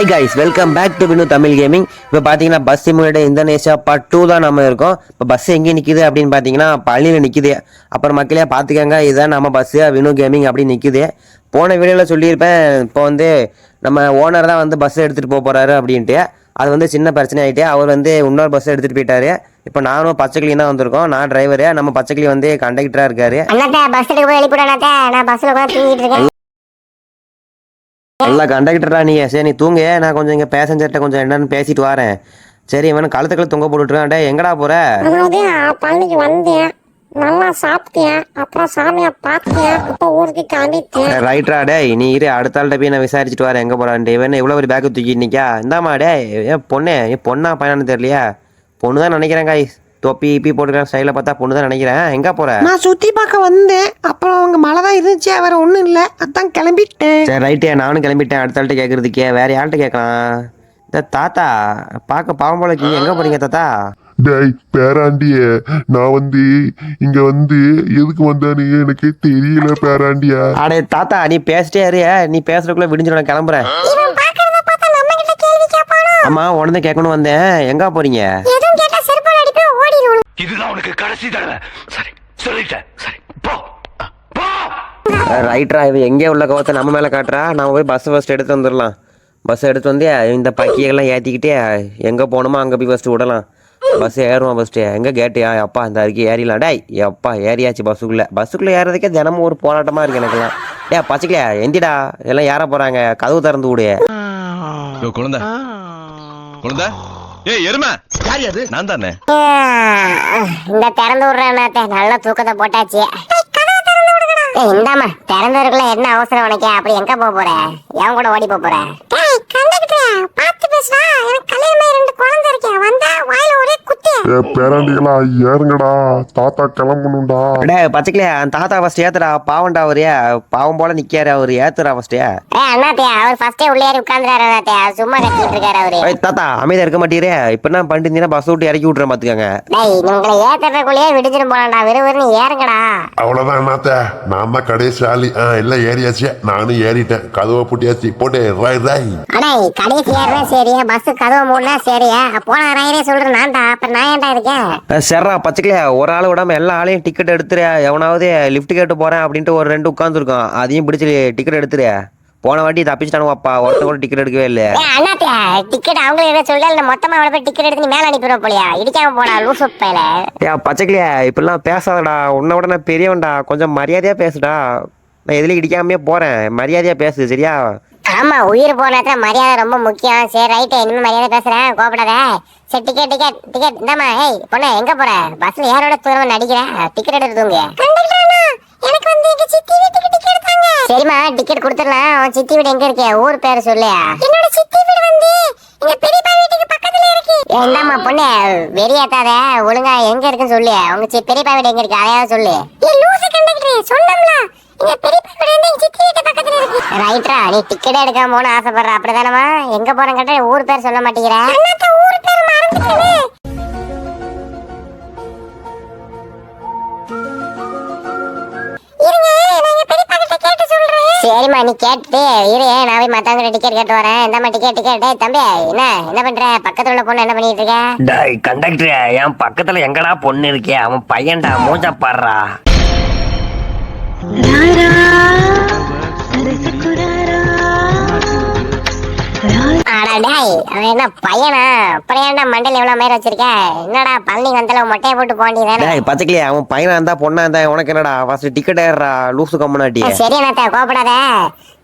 Hi guys, welcome back to Vinu Tamil gaming. இப்போ பார்த்தீங்கன்னா bus simulator Indonesia part 2 தான் நம்ம இருக்கோம். இப்போ பஸ் எங்கே நிற்கிது அப்படின்னு பார்த்தீங்கன்னா பழனியில் நிற்கிது. அப்புறம் மக்களே பார்த்துக்கங்க, இதுதான் நம்ம பஸ்ஸு வினு கேமிங் அப்படின்னு நிற்கிது. போன வீடியோவில் சொல்லியிருப்பேன், இப்போ வந்து நம்ம ஓனர் தான் வந்து பஸ் எடுத்துகிட்டு போக போகிறாரு அப்படின்ட்டு. அது வந்து சின்ன பிரச்சனை ஆகிட்டு அவர் வந்து இன்னொரு பஸ் எடுத்துகிட்டு போயிட்டாரு. இப்போ நானும் பச்சைக்கிளி தான் வந்திருக்கோம். நான் டிரைவரு, நம்ம பச்சைக்கிளி வந்து கண்டக்டராக இருக்காரு. நல்லா கண்டக்டரா நீ? சரி நீ தூங்க, நான் கொஞ்சம் இங்கே பேசஞ்சர்கிட்ட கொஞ்சம் என்னன்னு பேசிட்டு வரேன். சரி இவன் கழுத்துக்களை தொங்க போட்டுருக்கான். டே எங்கடா போற? பழனிக்கு வந்தேன், நல்லா சாப்பிட்டேன், அப்புறம் சாமியை பார்த்தேன், இப்போ ஊருக்கு கிளம்பிட்டேன். ரைட்ரா டே, நீ இரு, அடுத்த ஆள்கிட்ட போய் நான் விசாரிச்சுட்டு வரேன் எங்கே போறான்ட்டு. இவன் இவ்வளோ ஒரு பேக்கு தூக்கி நிற்கா? இந்தாமா டே, ஏன் பொண்ணு, ஏன் பொண்ணா பையனான்னு தெரியலையா? பொண்ணு தான் நினைக்கிறேன் காய்ஸ். தொப்பி இப்பி போட்டுக்கிற ஸ்டைலில் பார்த்தா பொண்ணு தான் நினைக்கிறேன். எங்கே போற? நான் சுற்றி பார்க்க வந்தேன், அப்புறம் அவங்க மழை தான் இருந்துச்சு, வேற ஒன்றும் இல்லை, அதான் கிளம்பிட்டேன். சரி ரைட்டே, நானும் கிளம்பிட்டேன். அடுத்த ஆள்கிட்ட கேட்குறதுக்கே வேற யார்கிட்ட கேட்கலாம்? இந்த தாத்தா பார்க்க பாவம் போல இருக்கீங்க, எங்கே போறீங்க தாத்தா? டேய் பேராண்டிய, நான் வந்து இங்க வந்து எதுக்கு வந்தானு எனக்கு தெரியல பேராண்டியா. அடே தாத்தா, நீ பேசிட்டே இரு, நீ பேசுறதுக்குள்ள விடிஞ்சு நான் கிளம்புறேன். ஆமா, உடனே கேட்கணும் வந்தேன். எங்க போறீங்க? இதுதான் உனக்கு கடைசி தடவை. சரி சொல்லிட்டேன், சரி போ. ரைட்ரா, இது எங்கே உள்ள கோவத்தை நம்ம மேலே காட்டுறா. நான் போய் பஸ் ஃபஸ்ட் எடுத்து வந்துடலாம். பஸ் எடுத்து வந்து இந்த பக்கியெல்லாம் ஏற்றிக்கிட்டே எங்கே போகணுமோ அங்கே போய் ஃபஸ்ட்டு விடலாம். பஸ் ஏறுவோம் ஃபஸ்ட்டு. எங்கே கேட்டியா? அப்பா இந்த அருகே ஏறிடலாம். டேய் எப்பா ஏறியாச்சு பஸ்ஸுக்குள்ளே ஏறதுக்கே தினமும் ஒரு போராட்டமாக இருக்குது எனக்குலாம். பச்சைக்கலையா எந்திடா, எல்லாம் ஏற போகிறாங்க, கதவு திறந்து விடு. குழந்தை குழந்தை, ஏய் எருமை, யார் அது? நான் தானே. இந்த திறந்து விடுறேன், நல்ல தூக்கத்தை போட்டாச்சு. இந்தாமா திறந்தவருக்குள்ள என்ன அவசரம் உனக்கு? அப்படி எங்க போக போற? என் கூட ஓடி போற? பேராண்டிகளா ஏறுங்கடா, தாத்தா கிளம்பணும்டா. டே பச்சைக்கலையா, அந்த தாத்தா ஃபஸ்ட் ஏத்துடா, பாவண்டா அவரு, பாவம் போல நிக்காரு அவரு, ஏத்துறா ஃபஸ்ட்டு. அண்ணாத்தே அவர் ஃபர்ஸ்டே உள்ளே உட்கார்ந்துறாரு, அண்ணாத்தே சும்மா கத்திட்டு இருக்காரு அவரு. தாத்தா அமைதியா இருக்க மாட்டீரே, இப்ப என்ன பண்ணிட்டு பஸ் விட்டு இறக்கி விட்டுறேன் பாத்துக்கங்க. டேய் உங்களை ஏத்துறதுக்குள்ளேயே விடுஞ்சிரும் போலாம்டா, விறுவிறுன்னு ஏறுங்கடா. அவ்வளவுதான் அண்ணாத்த, நான் தான் கடைசி ஆளி. எல்லாம் ஏறியாச்சு, நானும் ஏறிட்டேன், கதவை பூட்டியாச்சு, போட்டு ராய் ராய். அடே கடைசி ஏறினா சரியா, பஸ் கதவை மூடனா சரியா, போன ராயரே சொல்றேன் நான்டா, அப்புறம் நான் ஏன்டா இருக்கேன்? சரிடா பச்சைக்கலையா, ஒரு ஆள் விடாம எல்லா ஆளையும் டிக்கெட் எடுத்துரு. எவனாவது லிஃப்ட் கேட்டு போறேன் அப்படின்ட்டு ஒரு ரெண்டு உட்காந்துருக்கோம், அதையும் பிடிச்சி டிக்கெட் எடுத்துரு. போன வாட்டி தப்பிச்சிட்டானுவாப்பா, ஒருத்த கூட டிக்கெட் எடுக்கவே இல்லை. அண்ணாத்தே டிக்கெட் அவங்களே என்ன சொல்லல, மொத்தமா அவளை போய் டிக்கெட் எடுத்து மேல அனுப்பிடுவோம் போலியா, இடிக்காம போடா லூசு பையல. பச்சைக்கலையா இப்பெல்லாம் பேசாதடா, உன்னை விட நான் பெரியவன்டா, கொஞ்சம் மரியாதையா பேசுடா. நான் எதுலயும் இடிக்காமே போறேன், மரியாதையா பேசு சரியா? ஆமா, உயிர் போனதுல மரியாதை ரொம்ப முக்கியம். சரி ரைட்டு, இனிமே மரியாதை பேசுறேன், கோபப்படாத. சரி டிக்கெட் டிக்கெட் டிக்கெட் இந்தாமா. ஏய் பொண்ணு எங்க போற? பஸ்ல யாரோட தூரம் நடிக்கிறேன், டிக்கெட் எடுத்துங்க. எனக்கு வந்து எங்க சித்தி வீட்டுக்கு டிக்கெட் எடுத்தாங்க. சரிமா டிக்கெட் கொடுத்துடலாம். உன் சித்தி வீடு எங்க இருக்கு? ஊர் பேர் சொல்லு. என்னோட சித்தி வீடு வந்து எங்க பெரியப்பா வீட்டுக்கு பக்கத்துல இருக்கு. இந்தாமா பொண்ணு வெறியாத்தாத, ஒழுங்கா எங்க இருக்குன்னு சொல்லு. உங்க பெரியப்பா வீடு எங்க இருக்கு அதையாவது சொல்லு. ஏ லூசு கண்டக்டர், சொன்னோம்ல எங்க பெரியப்பா வீடு வந்து எங்க சித்தி வீட்டு பக்கத்துல இருக்கு. ரைட்டா, நீ டிக்கெட் எடுக்காம போன ஆசைப்படுற அப்படிதானமா? எங்க போறேன்னு கேட்டா ஊர் பேர் சொல்ல மாட்டேங்கிற. ஊர் பேர் மறந்துட்டேனே. சரிம்மா நீ கேட்டுட்டு இரு, நான் போய் மத்தவங்க டிக்கெட் கேட்டு வரேன். இந்தாம்மா டிக்கெட் டிக்கெட். தம்பி என்ன பண்ற? பக்கத்துல உள்ள பொண்ணு என்ன பண்ணிட்டு இருக்க? டேய் கண்டக்டர், என் பக்கத்துல எங்கடா பொண்ணு இருக்கே? அவன் பையன்டா, மூஞ்ச பாடுறா. அவன் என்ன பையனா? அப்புறம் ஏன்டா மண்டையில எவ்வளவு மயிர் வச்சிருக்க? என்னடா பழனி வந்தல மொட்டையை போட்டு போண்டியதானே? டேய் பச்சைக்கலையா, அவன் பையனா இருந்தா பொண்ணா இருந்தா உனக்கு என்னடா? ஃபர்ஸ்ட் டிக்கெட் ஏறா லூசு கம்முனாட்டி. சரி அண்ணாத்த கோபப்படாத.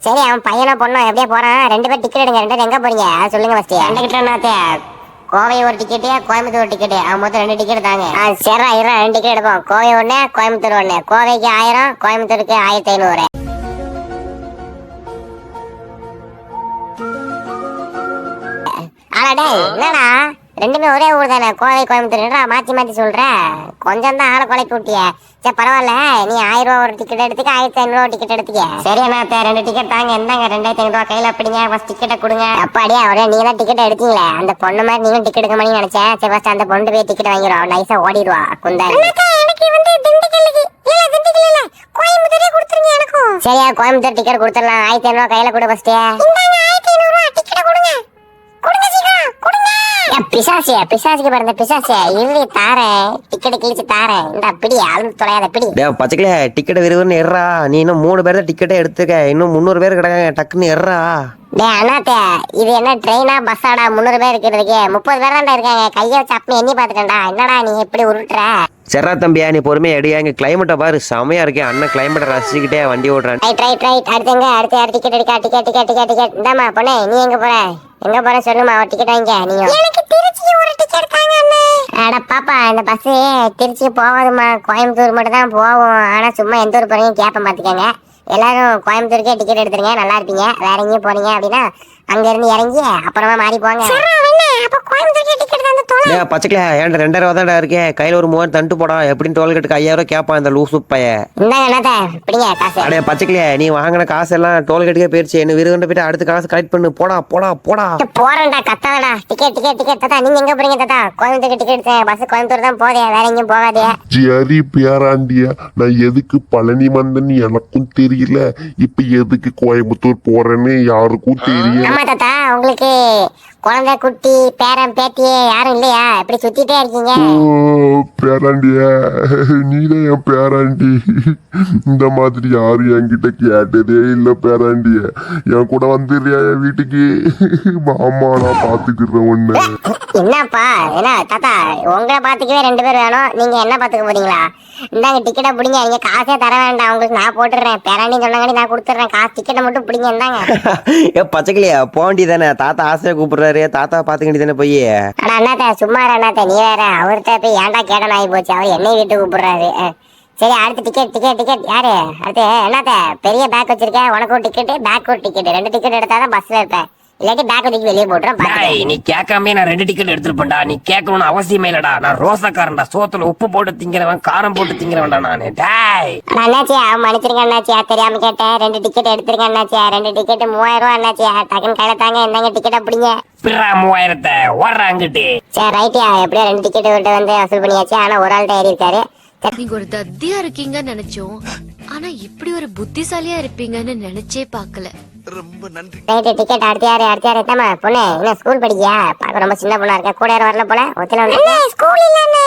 சரி அவன் பையனா பொண்ணா எப்படியே போறான்? ரெண்டு பேர் டிக்கெட் எடுங்க. ரெண்டு பேர் எங்க போறீங்க சொல்லுங்க ஃபர்ஸ்ட். கண்டக்டர் அண்ணாத்த, கோவை ஒரு டிக்கெட்டு, கோயம்புத்தூர் ஒரு டிக்கெட்டு, மொத்தம் 2 டிக்கெட் தாங்க. சரிடா இருடா, 2 டிக்கெட் எடுப்போம். கோவை ஒண்ணு, கோயம்புத்தூர் ஒண்ணு. கோவைக்கு 1000, கோயம்புத்தூருக்கு 1500. ஆனா டேய் என்னடா ரெண்டுமே ஒரே ஊர் தானே, கோவை கோயம்புத்தூர், மாத்தி மாத்தி சொல்ற. கொஞ்சம் தான் ஆளை கொலைக்கு விட்டிய. சரி பரவாயில்ல, நீ 1000 ரூபா ஒரு டிக்கெட் எடுத்துக்க, 1500 டிக்கெட் எடுத்துக்க. சரி அண்ணா 2 டிக்கெட் தாங்க, என்னங்க 2500 ரூபா கையில அப்படிங்க. ஃபர்ஸ்ட் டிக்கெட்டை கொடுங்க. அப்பாடியா அவரே நீங்க தான் டிக்கெட் எடுத்தீங்களே, அந்த பொண்ணு மாதிரி நீங்க டிக்கெட் எடுக்க மாதிரி நினைச்சேன். சரி ஃபர்ஸ்ட் அந்த பொண்ணு போய் டிக்கெட் வாங்கிடுவா, நைஸா ஓடிடுவா குந்தா. எனக்கு வந்து திண்டுக்கல்லுக்கு இல்ல, திண்டுக்கல் இல்ல கோயம்புத்தூரே கொடுத்துருங்க எனக்கும். சரியா கோயம்புத்தூர் டிக்கெட் கொடுத்துடலாம். 1500 ரூபா கையில கொடு ஃபர்ஸ்ட். இந்தாங்க 1500 ரூபா டிக்கெட் கொடுங்க. பிசாசிக்கு பிறந்த பிசாசியா இறுதி தாரேன், டிக்கெட் கிழிச்சு தாரேன், இந்த பிடி அழுந்து தொலையாத பிடி. டே பச்சைக்கிளியா டிக்கெட் விறுவிறுன்னு எறா, நீ இன்னும் 3 பேர் தான் டிக்கெட்டே எடுத்துக்க, இன்னும் 300 பேர் கிடக்காங்க, டக்குன்னு எறா. டேய் அண்ணாத்தே, இது என்ன ட்ரெயினா பஸ்ஸாடா 300 பேர் இருக்கிறதுக்கு? 30 பேர் தான்டா இருக்காங்க, கையை வச்சு அப்படி எண்ணி பாத்துட்டேன்டா. என்னடா நீ எப்படி உருட்டுற? சரிடா தம்பியா, நீ பொறுமையா எடியா, இங்க கிளைமேட்டை பாரு செமையா இருக்கேன். அண்ணன் கிளைமேட்டை ரசிச்சுக்கிட்டே வண்டி ஓடுறான். ரைட் அடுத்துங்க, அடுத்து டிக்கெட் எடுக்கா, டிக்கெட் இந்தாமா பொண்ணே, நீ எங்க போற சொல்லுமா, ஒரு டிக்கெட் வாங்க. நீ எனக்கு திருச்சி ஒரு டிக்கெட் தாங்க அண்ணே. அட பாப்பா, இந்த பஸ் திருச்சி போகாதுமா, கோயம்புத்தூர் மட்டும் தான் போவோம். ஆனா சும்மா எந்த ஊர் போறீங்க கேப்ப பாத்துக்கங்க. எல்லாரும் கோயம்புத்தூருக்கே டிக்கெட் எடுத்துருங்க, நல்லா இருப்பீங்க. வேற எங்கேயும் போறீங்க அப்படின்னா அங்க இருந்து இறங்கி அப்புறமா மாறி போங்க. பச்சைக்கிளியா ஏன்டா 2000 தான்டா இருக்கேன், கையில ஒரு 3000 தண்டு போடா, எப்படின்னு டோல்கேட்டுக்கு 5000 கேட்பான் இந்த லூசு பைய. அடே பச்சைக்கிளியா, நீ வாங்கின காசு எல்லாம் டோல்கேட்டுக்கே போயிருச்சு, என்ன விருதுகிட்ட போயிட்டு அடுத்த காசு கலெக்ட் பண்ணு, போடா. போறேன்டா, கத்தாதடா. டிக்கெட் தாத்தா, நீங்க எங்க போறீங்க தாத்தா? கோயம்புத்தூர் டிக்கெட் பஸ் கோயம்புத்தூர் தான் போதே, வேற எங்கேயும் போகாதே. சரி பேராண்டியா, நான் எதுக்கு பழனி வந்தேன்னு எனக்கும் தெரியல, இப்ப எதுக்கு கோயம்புத்தூர் போறேன்னு யாருக்கும் தெரியல. ஆமா தாத்தா, உங்களுக்கு குழந்தை குட்டி பேரன் பேத்தியே யாரும் இல்லையா? இப்படி சுத்திட்டே இருக்கீங்க. பேராண்டிய, நீதான் என் பேராண்டி. இந்த மாதிரி யாரும் என்கிட்ட கேட்டதே இல்ல பேராண்டிய. என் கூட வந்துடுறியா என் வீட்டுக்கு? மாமா நான் பாத்துக்கிறேன் ஒண்ணு. என்னப்பா என்ன தாத்தா, உங்களை பாத்துக்கவே 2 பேர் வேணும், நீங்க என்ன பாத்துக்க போறீங்களா? இந்தாங்க டிக்கெட்டை பிடிங்க, நீங்க காசே தர வேண்டாம், உங்களுக்கு நான் போட்டுடுறேன். பேராண்டி சொன்னாங்க, நான் கொடுத்துட்றேன் காசு. டிக்கெட்டை மட்டும் பிடிங்க, இந்தாங்க. ஏ பச்சைக்கிளியா, போண்டி தானே, தாத்தா ஆசையா கூப்பிடுறாரு, தாத்தா பாத்துக்கிட்டு தானே போய். ஆனா அண்ணாத்த சும்மா அண்ணாத்த, நீ வேற அவர்கிட்ட போய் ஏன்டா கேடன் ஆகி போச்சு, அவர் என்னை வீட்டுக்கு கூப்பிடுறாரு. சரி அடுத்து டிக்கெட் யாரு? அடுத்து என்னத்த பெரிய பேக் வச்சிருக்க, உனக்கு ஒரு டிக்கெட் பேக் ஒரு டிக்கெட், 2 டிக்கெட் எடுத்தாதான் பஸ்ல இருப்பேன், இல்லாட்டி பேக் தூக்கி வெளியே போட்டுறேன். நீ கேட்காம நான் 2 டிக்கெட் எடுத்துருப்பேன்டா, நீ கேட்கணும்னு அவசியமே இல்லடா. நான் ரோசக்காரன்டா, சோத்துல உப்பு போட்டு திங்கிறவன், காரம் போட்டு திங்கிறவன்டா நானு. அண்ணாச்சியா மன்னிச்சிருங்க அண்ணாச்சியா, தெரியாம கேட்டேன். 2 டிக்கெட் எடுத்துருங்க அண்ணாச்சியா, 2 டிக்கெட் 3000 அண்ணாச்சியா, டக்குன்னு கையில தாங்க, என்னங்க டிக்கெட் அப்படிங்க. 3000 ஓடுற அங்கிட்டு. சரி ரைட்டியா, எப்படியோ 2 டிக்கெட் விட்டு வந்து வசூல் பண்ணியாச்சு. ஆனா ஒரு ஆள்கிட்ட ஏறி இருக்காரு. நீங்க ஒரு தத்தியா இருக்கீங்கன்னு நினைச்சோம், ஆனா இப்படி ஒரு புத்திசாலியா இருப்பீங்கன்னு நினைச்சே பாக்கல. ரைட்டு டிக்கெட் அடுத்த யாரு எத்தமா பொண்ணு? என்ன ஸ்கூல் படிக்கியா? பார்க்க ரொம்ப சின்ன பொண்ணா இருக்க, கூட யாரும் வரல போல. ஒத்தல வந்து ஸ்கூல் இல்ல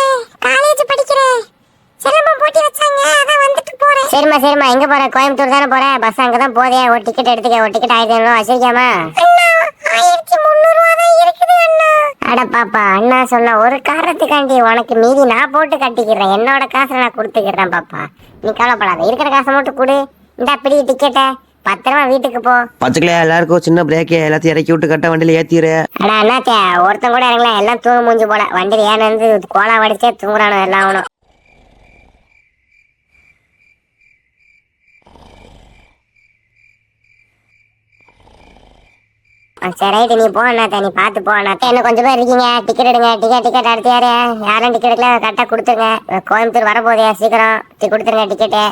காலேஜ் படிக்கிறேன், சிலம்பம் போட்டி வச்சாங்க, அதான் வந்துட்டு போறேன். சரிம்மா எங்க போற? கோயம்புத்தூர் தானே போற, பஸ் அங்கதான் போதே. ஒரு டிக்கெட் எடுத்துக்க, ஒரு டிக்கெட் 1500 வச்சிருக்காமா? 1300 தான் இருக்குது அண்ணா. அட பாப்பா, அண்ணா சொன்ன ஒரு காரணத்துக்காண்டி உனக்கு மீதி நான் போட்டு கட்டிக்கிறேன், என்னோட காசை நான் கொடுத்துக்கிறேன் பாப்பா, நீ கவலைப்படாத. இருக்கிற காசை மட்டும் கொடு, இந்த பிடி டிக்கெட்டை, பத்திரமா வீட்டுக்கு போ. பச்சைக்கிளியா எல்லாருக்கும் சின்ன பிரேக், எல்லாத்தையும் இறக்கி விட்டு கட்ட வண்டியில ஏத்திரு. ஆனா அண்ணாச்சே, ஒருத்தன் கூட இறங்கல, எல்லாம் தூங்க மூஞ்சி போல. வண்டியில ஏன்னு கோலா வடிச்சே தூங்குறானோ எல்லாம் அவனும். சரி ரைட்டு, நீ போ அண்ணாத்த, நீ பாத்து போ அண்ணாத்த. என்ன கொஞ்சம் பேர் இருக்கீங்க, டிக்கெட் எடுங்க. டிக்கெட் அடுத்து யாரும் டிக்கெட் எடுக்கல, கரெக்டா கொடுத்துருங்க. கோயம்புத்தூர் வரப்போதே, சீக்கிரம் கொடுத்துருங்க டிக்கெட்டு.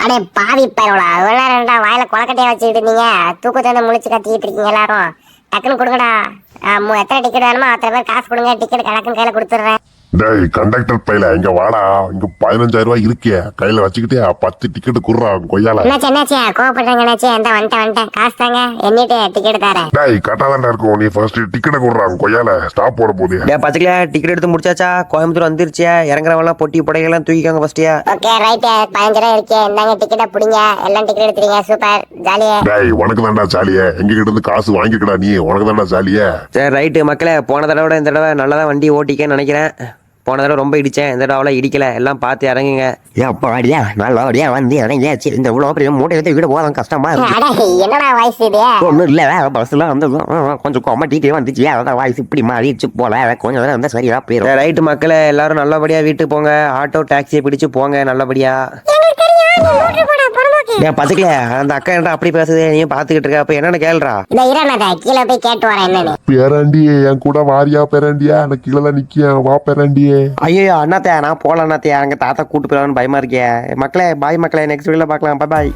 அடே பாவி பயிரோடா, இவ்வளோ ரெண்டா வாயில கொலக்கட்டையா வச்சுக்கிட்டு இருந்தீங்க, தூக்கத்தை வந்து முழிச்சு கத்திக்கிட்டு இருக்கீங்க எல்லாரும். டக்குன்னு கொடுங்கடா, எத்தனை டிக்கெட் வேணுமோ அத்தனை பேர் காசு கொடுங்க, டிக்கெட் கணக்குன்னு கையில கொடுத்துட்றேன். டேய் கண்டக்டர் பையல, இங்க வாடா, இங்க 15000 ரூபாய் இருக்கே, கையில வச்சுக்கிட்டே 10 டிக்கெட் குடுறா கொய்யால. என்னாச்சு கோவப்படுறேங்க என்னாச்சு? வந்துட்டேன் காசு தாங்க, எண்ணிட்டு டிக்கெட் தரேன். டேய் கட்டாதான்டா இருக்கும், நீ ஃபர்ஸ்ட் டிக்கெட் குடுறா கொய்யால, ஸ்டாப் போட போதே. டேய் பச்சைக்கிளியா, டிக்கெட் எடுத்து முடிச்சாச்சா? கோயம்புத்தூர் வந்துருச்சியா? இறங்குறவெல்லாம் பொட்டி புடையெல்லாம் தூக்கிக்காங்க ஃபர்ஸ்டியா. ஓகே ரைட், 15 ரூபாய் இருக்கே, இந்தாங்க டிக்கெட்டை பிடிங்க, எல்லாம் டிக்கெட் எடுத்துறீங்க. சூப்பர் ஜாலியா. டேய் உனக்கு தான்டா ஜாலியே, எங்க கிட்ட இருந்து காசு வாங்கிக்கடா, நீ உனக்கு தான்டா ஜாலியே. சரி ரைட்டு மக்களே, போன தடவை இந்த தடவை நல்லா தான் வண்டி ஓட்டிக்கேன்னு நினைக்கிறேன். போன தடவை ரொம்ப இடிச்சேன், இந்த தடவை இடிக்கல, எல்லாம் பார்த்து இறங்குங்க. அப்பாடியா நல்லபடியா வந்து இறங்கியாச்சு. இந்த இவ்வளோ பெரிய மூட்டை எடுத்து வீடு போதான் கஷ்டமா இருக்கு. என்னடா வாய்ஸ் இது? ஒன்றும் இல்லை, பஸ்ல வந்து கொஞ்சம் கொமட்டிட்டு வந்துச்சு, அதான் வாய்ஸ் இப்படி மாறிடுச்சு போல, கொஞ்சம் நேரம் இருந்தால் சரியா போயிடும். ரைட்டு மக்களே, எல்லாரும் நல்லபடியா வீட்டுக்கு போங்க, ஆட்டோ டாக்ஸியை பிடிச்சு போங்க நல்லபடியா. பச்சைக்கிளியா, அந்த அக்கா என்ன அப்படி பேசுது, நீ பாத்துக்கிட்டு இருக்க, அப்ப என்னன்னு கேளுடா. இந்த இரணாத கீழே போய் கேட்டு வரேன் என்னன்னு. பேராண்டியே என் கூட வாரியா பேராண்டியா, எனக்கு கீழே தான் நிக்கியா, வா பேராண்டியே. ஐயோ அண்ணாத்தே, நான் போல அண்ணாத்தே, அங்க தாத்தா கூட்டு போயிடலான்னு பயமா இருக்கே. மக்களே பாய் மக்களே, நெக்ஸ்ட் வீடியோல பார்க்கலாம், பாய்.